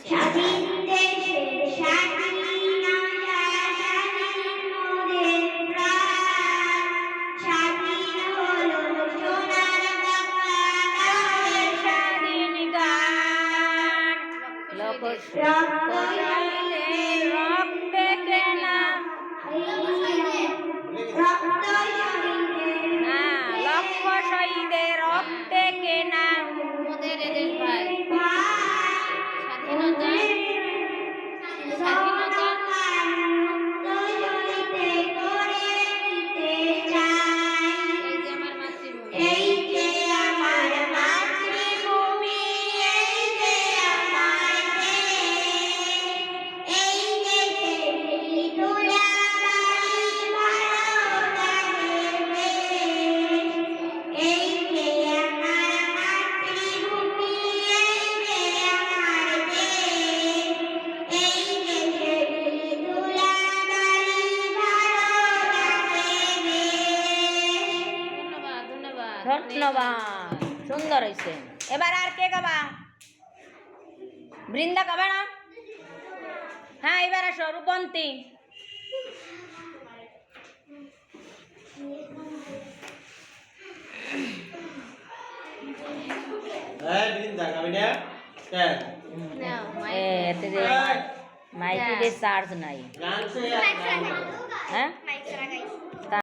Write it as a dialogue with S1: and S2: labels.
S1: স্বাধীন দেশের স্বাধীনতা স্বাধীন মোদের প্রাণ স্বাধীন হলো সোনার বাংলা স্বাধীন গান
S2: লক্ষ
S1: শহীদের
S2: রক্তে কেনা লক্ষ শহীদের রক্তে কেনা
S3: মোদের এদেশ ভাই স্বাধীনতা এই যে আমার মাতৃভূমি
S1: এই যে আমার দেশ এই দেশের ধুলাবালি ভালো লাগে বেশ এই যে আমার মাতৃভূমি এই যে আমার দেশ এই দেশের ধুলাবালি ভালো লাগে বেশ
S3: ধন্যবাদ
S2: ধন্যবাদ সুন্দর হয়েছে এবার আর কে গাবা বৃন্দা গাবে না হ্যাঁ এবার আসো রূপন্তী
S4: বৃন্দা গাবি না কেন
S3: নাও
S2: এতে যে মাইকে চার্জ নাই
S4: গান সে